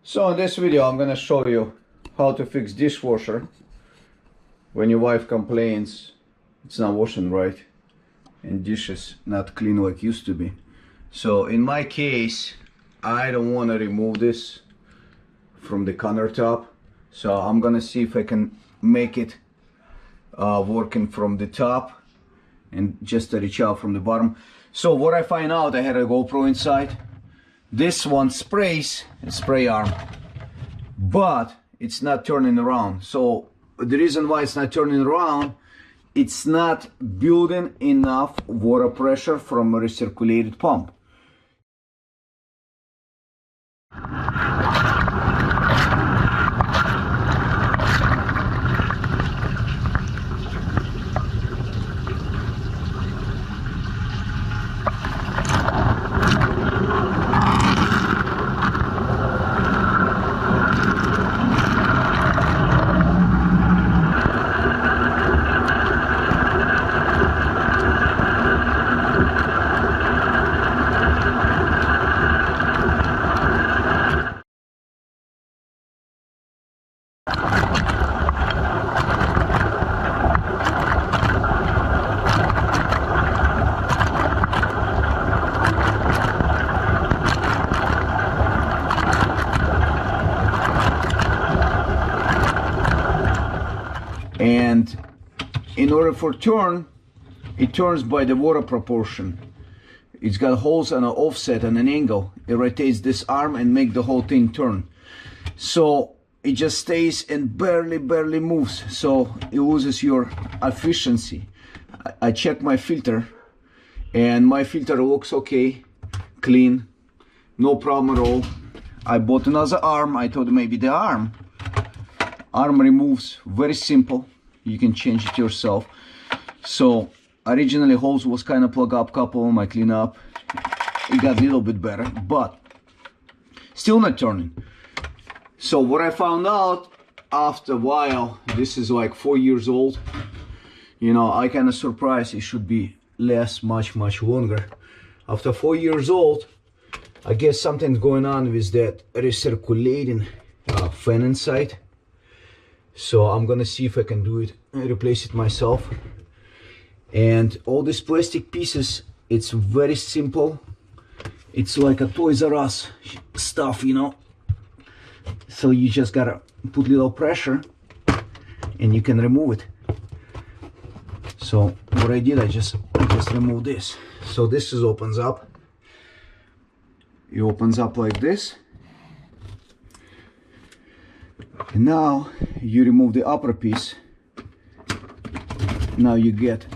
So in this video I'm gonna show you how to fix dishwasher when your wife complains it's not washing right and dishes not clean like used to be. So in my case I don't want to remove this from the countertop, so I'm gonna see if I can make it working from the top and just to reach out from the bottom. So what I find out, I had a GoPro inside. This one sprays a spray arm, but it's not turning around. So the reason why it's not turning around, it's not building enough water pressure from a recirculated pump. And in order for turn, it turns by the water proportion. It's got holes on an offset and an angle. It rotates this arm and make the whole thing turn. So it just stays and barely moves. So it loses your efficiency. I checked my filter and my filter looks okay, clean, no problem at all. I bought another arm. I thought maybe the arm removes, very simple, you can change it yourself. So originally holes was kind of plug up, couple of them I clean up, it got a little bit better, but still not turning. So what I found out after a while, this is like 4 years old, you know, I kind of surprised it should be less, much longer. After 4 years old, I guess something's going on with that recirculating fan inside. So I'm gonna see if I can do it, replace it myself. And all these plastic pieces, it's very simple. It's like a Toys R Us stuff, you know. So you just gotta put little pressure and you can remove it. So what I did, I just removed this. So this opens up. It opens up like this. And now you remove the upper piece. Now you get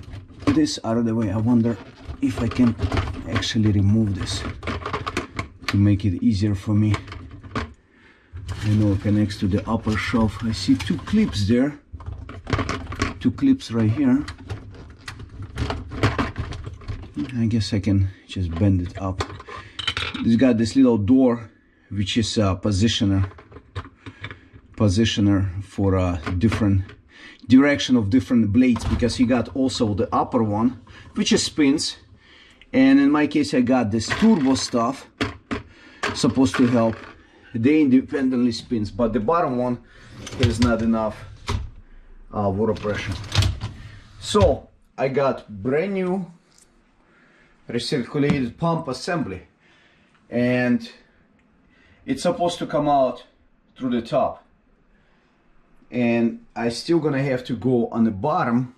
this out of the way. I wonder if I can actually remove this to make it easier for me. I know it connects to the upper shelf. I see two clips there, two clips right here. I guess I can just bend it up. It's got this little door which is a positioner for a different direction of different blades, because you got also the upper one which is spins, and in my case I got this turbo stuff supposed to help. They independently spins, but the bottom one has not enough water pressure. So I got brand new recirculated pump assembly, and it's supposed to come out through the top. And I still gonna have to go on the bottom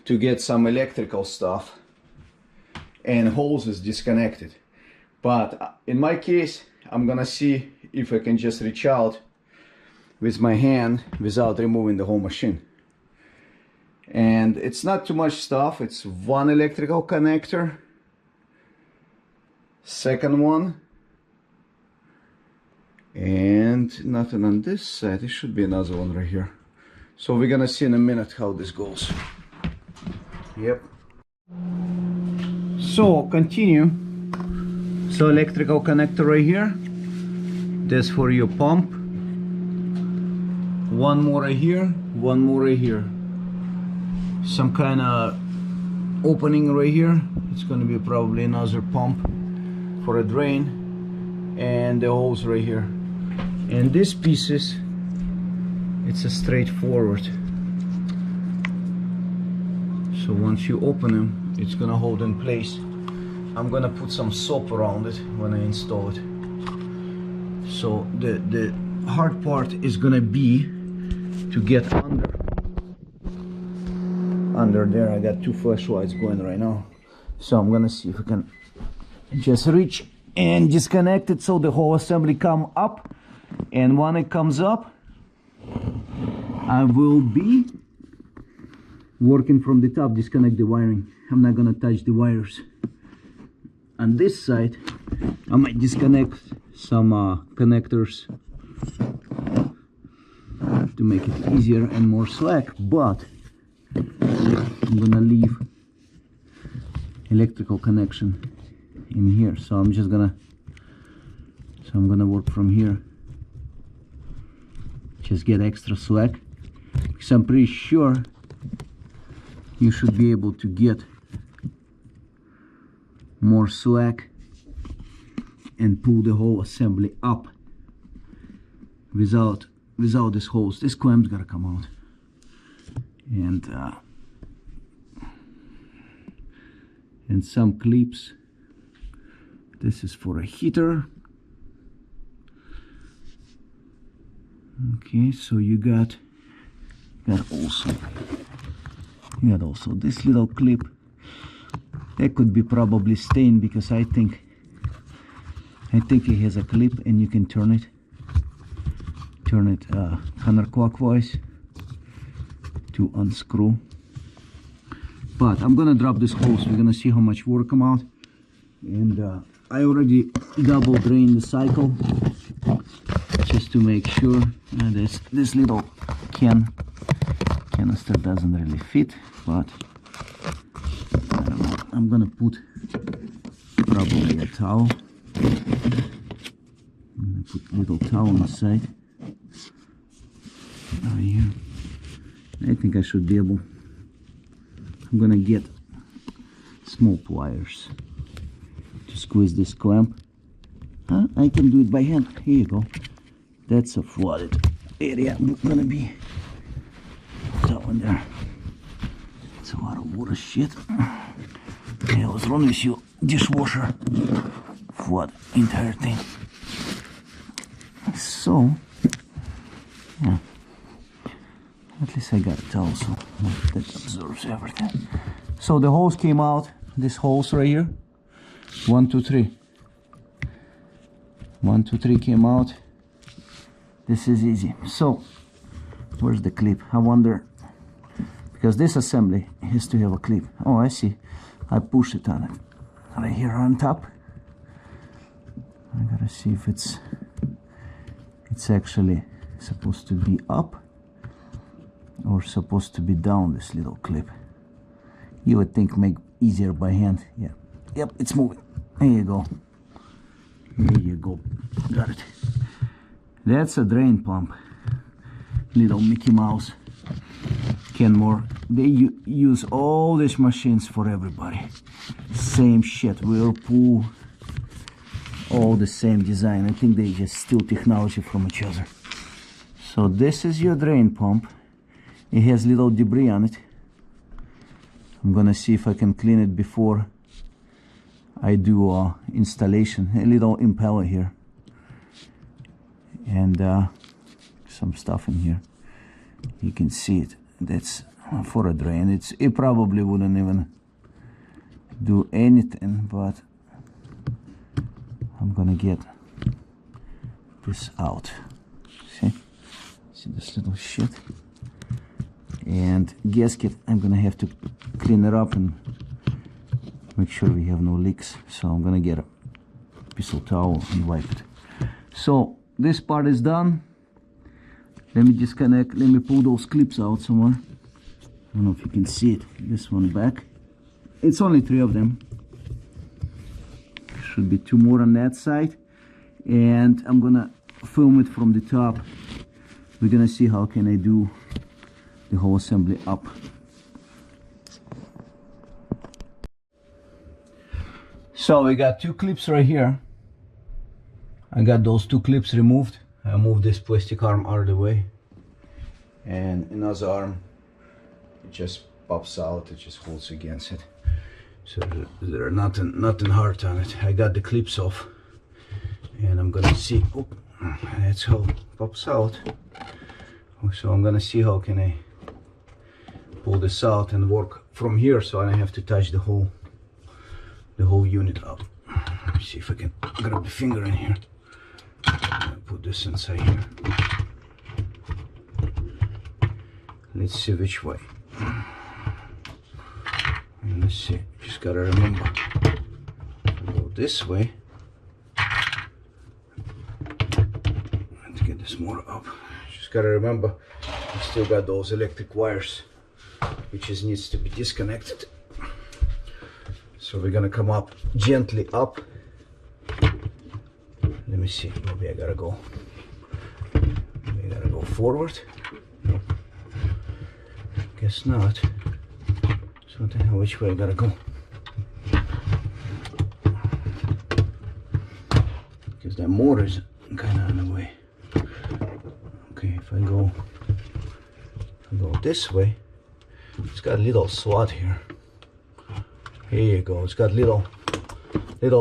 to get some electrical stuff, and hose is disconnected. But in my case, I'm gonna see if I can just reach out with my hand without removing the whole machine. And it's not too much stuff. It's one electrical connector, second one, and nothing on this side. There should be another one right here. So we're gonna see in a minute how this goes. Yep. So continue. So electrical connector right here, that's for your pump. One more right here, one more right here. Some kind of opening right here. It's going to be probably another pump for a drain. and the hose right here. And these pieces, it's a straightforward. So once you open them, it's gonna hold in place. I'm gonna put some soap around it when I install it. So the hard part is gonna be to get under there. I got two flashlights going right now, so I'm gonna see if I can just reach and disconnect it so the whole assembly come up. And when it comes up, I will be working from the top, disconnect the wiring. I'm not gonna touch the wires. On this side, I might disconnect some connectors to make it easier and more slack, but I'm gonna leave electrical connection in here. So I'm gonna work from here. Just get extra slack, because I'm pretty sure you should be able to get more slack and pull the whole assembly up without this hose. This clamp's gotta come out. And some clips. This is for a heater. Okay, so you got also this little clip. That could be probably stained, because I think it has a clip and you can turn it counterclockwise to unscrew. But I'm gonna drop this hose. We're gonna see how much work come out. And I already double drained the cycle just to make sure. This little canister doesn't really fit, but I don't know. I'm gonna put probably a towel. I'm gonna put a little towel on the side right here. I think I should be able. I'm gonna get small pliers to squeeze this clamp. I can do it by hand. Here you go. That's a flooded area. I'm gonna be down there. It's a lot of water shit. Yeah, what's wrong with you? Dishwasher. Flood entire thing. So, yeah. At least I got a towel, so that absorbs everything. So the hose came out. This hose right here. 1, 2, 3. 1, 2, 3 came out. This is easy. So, where's the clip? I wonder, because this assembly has to have a clip. Oh, I see. I push it on it. Right here on top. I gotta see if it's actually supposed to be up or supposed to be down, this little clip. You would think make easier by hand. Yeah. Yep, it's moving. There you go. There you go. Got it. That's a drain pump. Little Mickey Mouse. Kenmore. They use all these machines for everybody. Same shit. Whirlpool. All the same design. I think they just steal technology from each other. So this is your drain pump. It has little debris on it. I'm gonna see if I can clean it before I do installation. A little impeller here. And some stuff in here. You can see it. That's for a drain. It probably wouldn't even do anything, but I'm gonna get this out. See this little shit? And gasket, I'm gonna have to clean it up and make sure we have no leaks. So I'm gonna get a piece of towel and wipe it. So this part is done. Let me disconnect. Let me pull those clips out somewhere. I don't know if you can see it. This one back. It's only 3 of them. Should be 2 more on that side. And I'm gonna film it from the top. We're gonna see how can I do the whole assembly up. So we got 2 clips right here. I got those two clips removed. I moved this plastic arm out of the way, and another arm, it just pops out, it just holds against it. So there's nothing hard on it. I got the clips off, and I'm gonna see. Oh, that's how it pops out. So I'm gonna see how can I pull this out and work from here, so I don't have to touch the whole unit up. Let me see if I can grab the finger in here. I'm gonna put this inside here. Let's see which way. And let's see. Just gotta remember to go this way and to get this motor up. Just gotta remember, I still got those electric wires, which needs to be disconnected. So we're gonna come up gently up. Let me see. Maybe I gotta go forward. Nope. Guess not. So what the hell? Which way I gotta go? Because that motor is kind of in the way. Okay, if I go this way, it's got a little slot here. Here you go. It's got little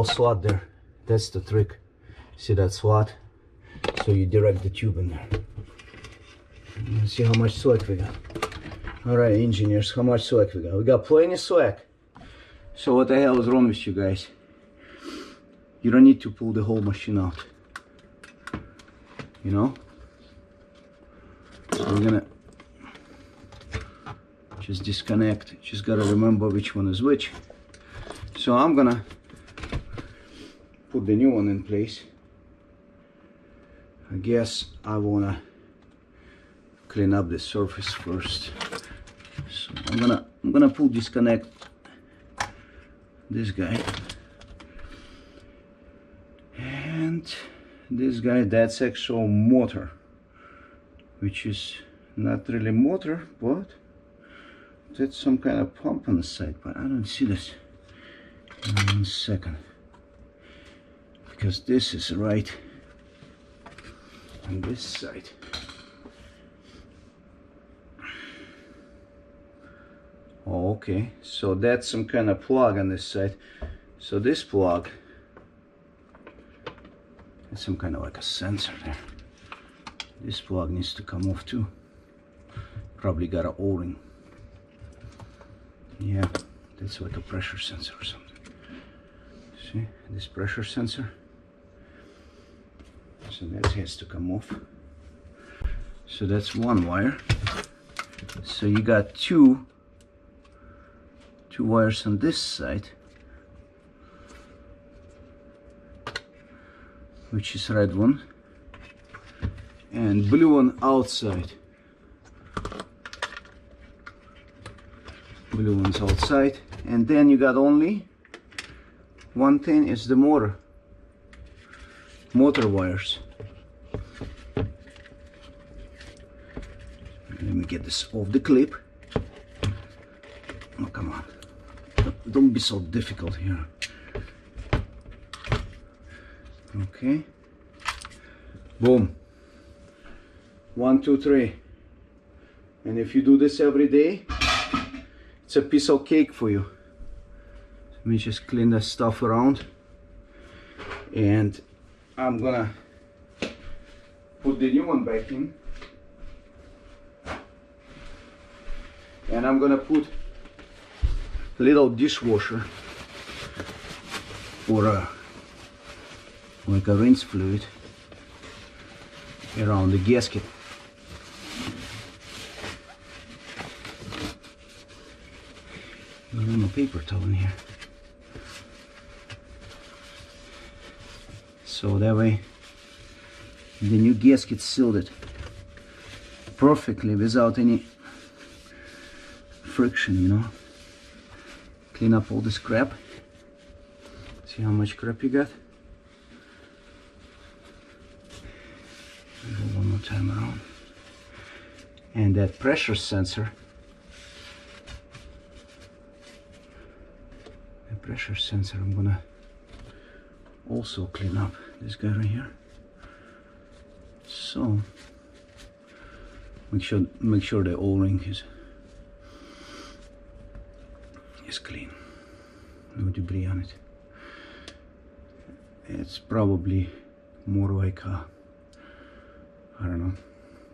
slot there. That's the trick. See that slot? So you direct the tube in there. Let's see how much slack we got. All right, engineers, how much slack we got? We got plenty of slack. So what the hell is wrong with you guys? You don't need to pull the whole machine out. You know? So we're gonna just disconnect. Just gotta remember which one is which. So I'm gonna put the new one in place. I guess I wanna clean up the surface first. So I'm gonna disconnect this guy and this guy. That's actual motor, which is not really motor, but that's some kind of pump on the side. But I don't see this. In 1 second, because this is right on this side. Oh, okay, so that's some kind of plug on this side. So this plug is some kind of like a sensor there. This plug needs to come off too. Probably got an O-ring. Yeah, that's like a pressure sensor or something. See, this pressure sensor. So that has to come off. So that's one wire. So you got two wires on this side, which is red one, and blue one outside. Blue one's outside, and then you got only one thing, is the motor wires. Let me get this off the clip. Oh, come on. Don't be so difficult here. Okay. Boom. 1, 2, 3. And if you do this every day, it's a piece of cake for you. Let me just clean that stuff around. And I'm gonna put the new one back in. And I'm gonna put a little dishwasher or like a rinse fluid around the gasket. I have a paper towel in here. So that way the new gasket sealed it perfectly without any friction, you know. Clean up all this crap. See how much crap you got? Go one more time around. And that pressure sensor. The pressure sensor I'm gonna also clean up. this guy right here. So make sure the O-ring is clean, no debris on it. It's probably more like a, I don't know,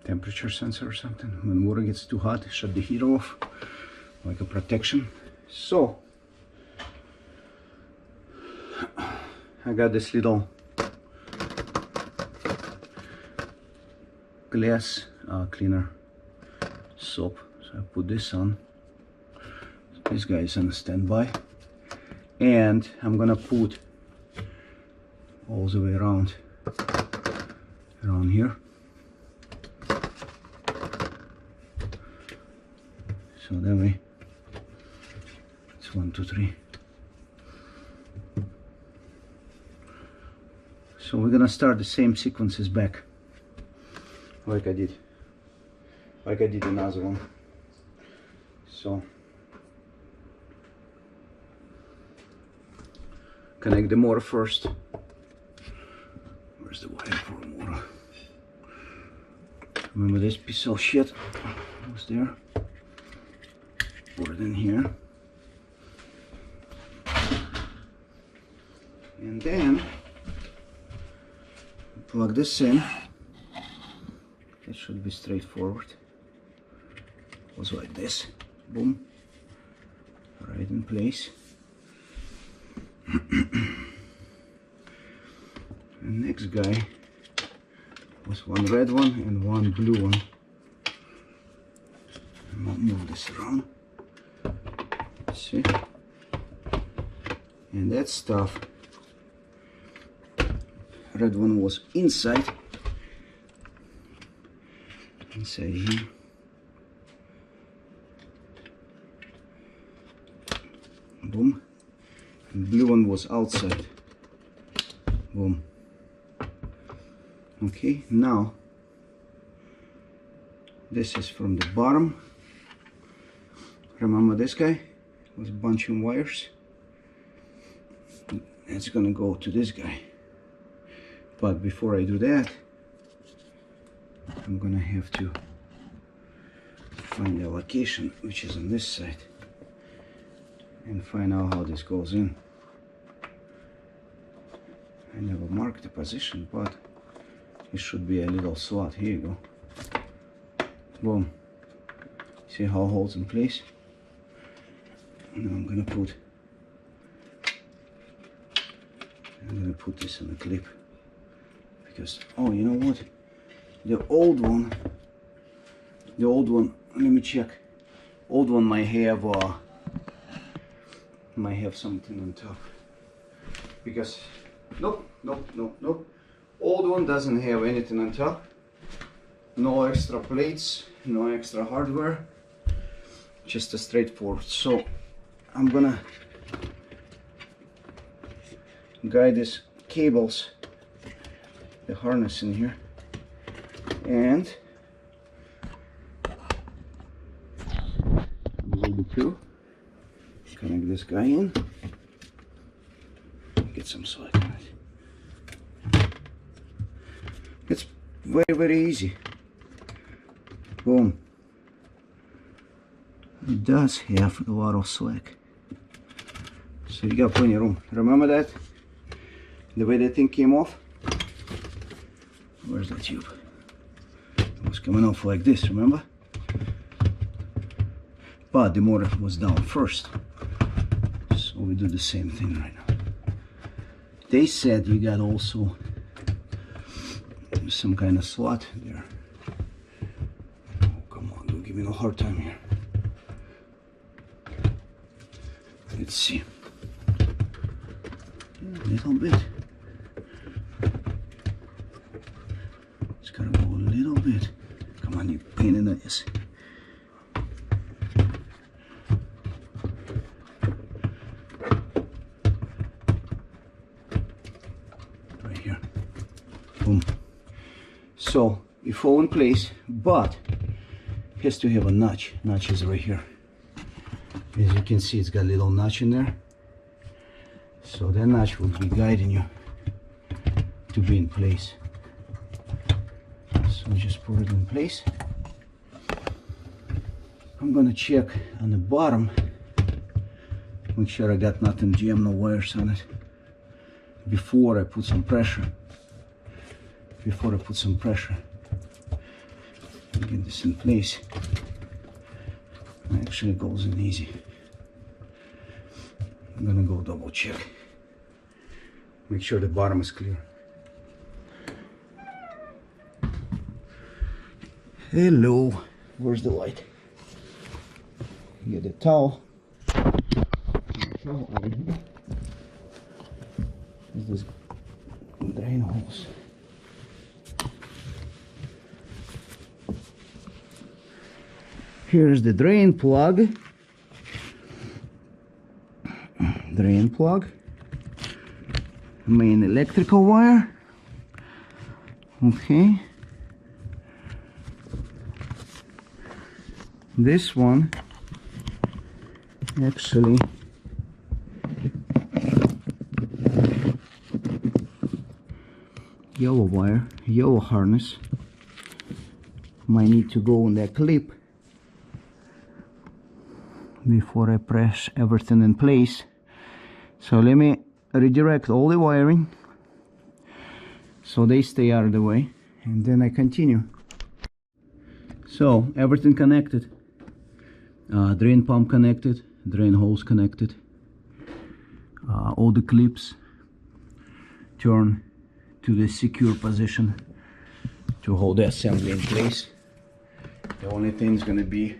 temperature sensor or something. When water gets too hot, shut the heater off, like a protection. So I got this little glass cleaner soap, so I put this on. This guy is on standby, and I'm gonna put all the way around here. So that way it's 1, 2, 3. So we're gonna start the same sequences back, like I did another one. So connect the motor first. Where's the wire for the motor? Remember this piece of shit was there? Put it in here. And then plug this in. It should be straightforward. It was like this. Boom. Right in place. The next guy was one red one and one blue one. I'll move this around. See? And that stuff, red one was inside here. Boom. And blue one was outside. Boom. Okay, now this is from the bottom. Remember this guy was bunching wires? It's gonna go to this guy. But before I do that, I'm gonna have to find the location, which is on this side, and find out how this goes in. I never marked the position, but it should be a little slot. Here you go. Boom. See how it holds in place? Now I'm gonna put this in a clip, because, oh, you know what? The old one, let me check. Old one might have something on top, because nope. Old one doesn't have anything on top. No extra plates, no extra hardware, just a straightforward. So I'm gonna guide these cables, the harness in here, and I'm going to connect this guy in. Get some slack on it. It's very easy. Boom. It does have a lot of slack, so you got plenty of room. Remember that? The way that thing came off? Where's the tube? It was coming off like this, remember? But the motor was down first, so we do the same thing right now. They said you got also some kind of slot there. Oh, come on, don't give me no hard time here. Let's see. A little bit. It's gotta go a little bit. Come on, you pain in the ass. Right here. Boom. So it fall in place, but it has to have a notch. Notch is right here. As you can see, it's got a little notch in there. So that notch will be guiding you to be in place. So just put it in place. I'm gonna check on the bottom, make sure I got nothing jammed, no wires on it, before I put some pressure. Get this in place. It actually goes in easy. I'm gonna go double check. Make sure the bottom is clear. Hello, where's the light? Get the towel. Towel out of here. Is this drain hose? Here's the drain plug. Main electrical wire. Okay. This one actually yellow wire, yellow harness, might need to go on that clip before I press everything in place. So let me redirect all the wiring so they stay out of the way, and then I continue. So everything connected, drain pump connected, drain hose connected, all the clips turn to the secure position to hold the assembly in place. The only thing is going to be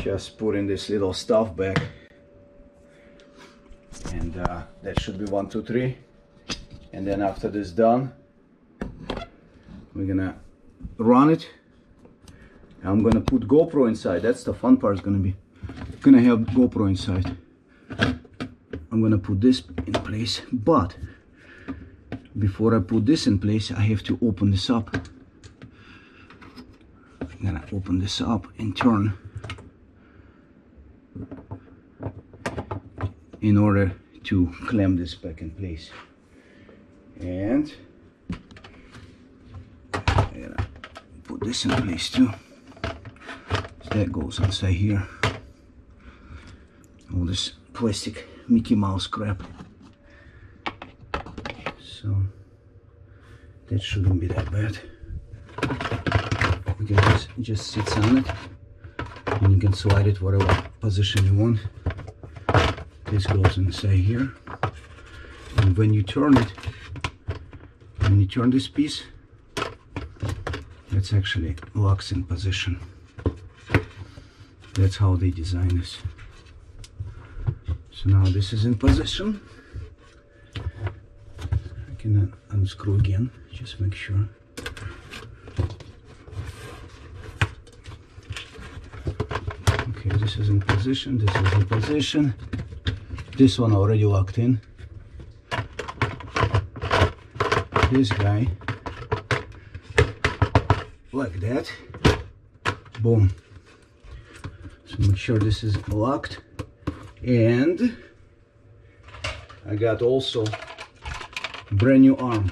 just putting this little stuff back, and that should be 1, 2, 3. And then after this done, we're gonna run it. I'm gonna put GoPro inside. That's the fun part. Is gonna be gonna have GoPro inside. I'm gonna put this in place, but before I put this in place, I have to open this up. I'm gonna open this up and turn in order to clamp this back in place. And I'm gonna put this in place too. So that goes inside here. All this plastic Mickey Mouse crap. So that shouldn't be that bad. Because it just sits on it, and you can slide it whatever position you want. This goes inside here, and when you turn this piece, it's actually locks in position. That's how they design this. So now this is in position. I can unscrew again, just make sure. Okay, this is in position, this is in position. This one already locked in. This guy, like that. Boom. So make sure this is locked. And I got also brand new arm.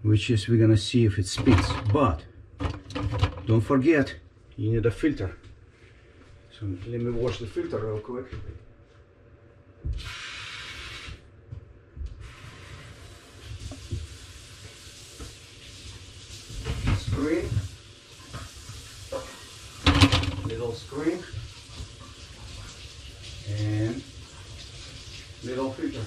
Which is we're gonna see if it spins. But don't forget, you need a filter. So let me wash the filter real quick. Screen, little screen, and little filter.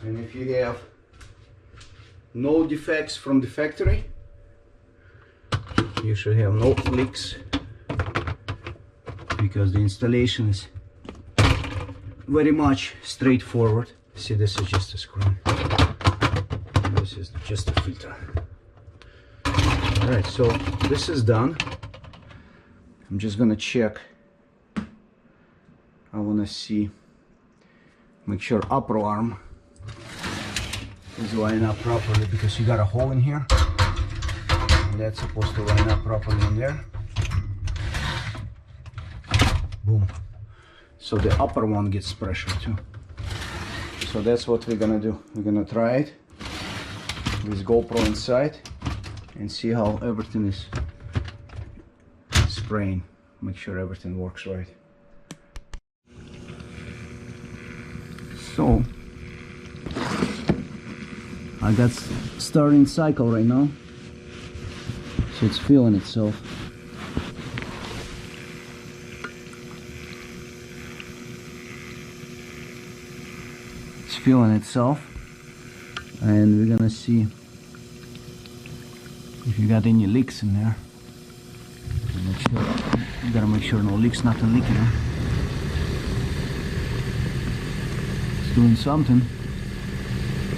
And if you have no defects from the factory, you should have no leaks, because the installation is very much straightforward. See, this is just a screen. This is just a filter. Alright, so this is done. I'm just gonna check. I wanna see, make sure upper arm is lining up properly, because you got a hole in here. And that's supposed to line up properly in there. Boom. So the upper one gets pressure too. So that's what we're gonna do. We're gonna try it with GoPro inside and see how everything is spraying. Make sure everything works right. So I got starting cycle right now, so it's feeling itself. It's feeling itself, and we're gonna see if you got any leaks in there. Make sure, you gotta make sure no leaks, nothing leaking. Huh? It's doing something.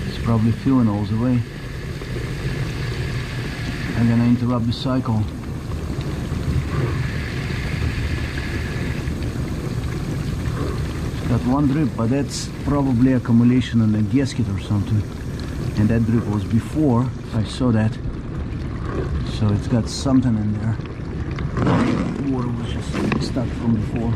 It's probably feeling all the way. I'm gonna interrupt the cycle. Got one drip, but that's probably accumulation in the gasket or something. And that drip was before, I saw that. So it's got something in there. The water was just stuck from before.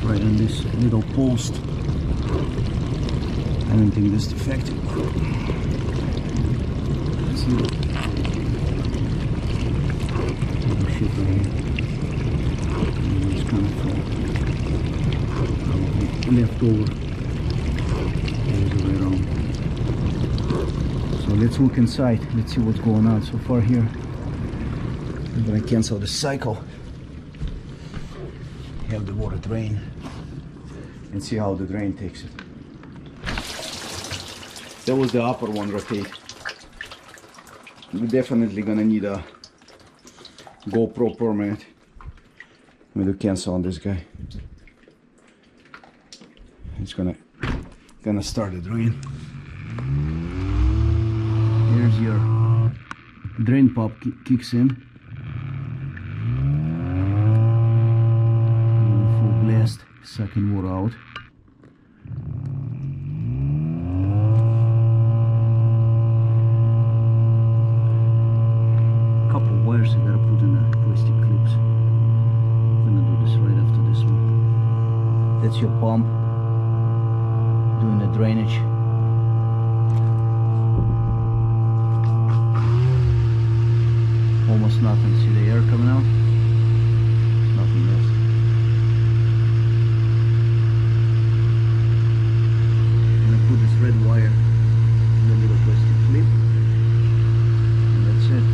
Right on this little post. I don't think this is defective. Let's see. Little shit right here. It's kind of left over. All the way around. So let's look inside. Let's see what's going on so far here. I'm gonna cancel the cycle. Have the water drain and see how the drain takes it. That was the upper one rotate. We're definitely gonna need a GoPro permanent. I'm gonna cancel on this guy. It's gonna start the drain. Here's your drain pump kicks in. Full blast, sucking water out. Couple wires I gotta put in the plastic clips. I'm gonna do this right after this one. That's your pump doing the drainage. Almost nothing. See the air coming out? Nothing else. I'm gonna put this red wire in the little plastic clip, and that's it.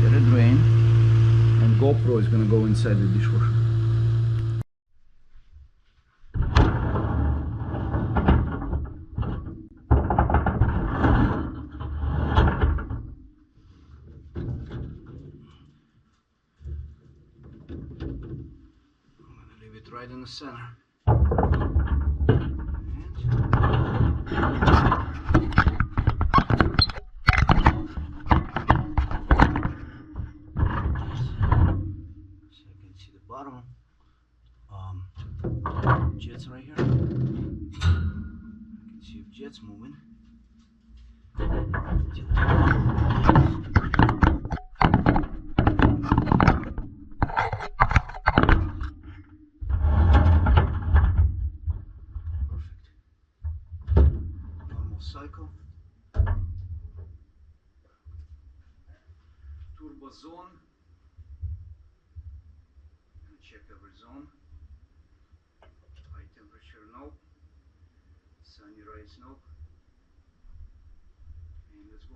Get a drain, and GoPro is gonna go inside the dishwasher. Right in the center. So I can see the bottom. Jets right here. I can see if jets moving. Cycle, turbo zone, and check every zone. High temperature, no. Sunny rise, no. And let's go.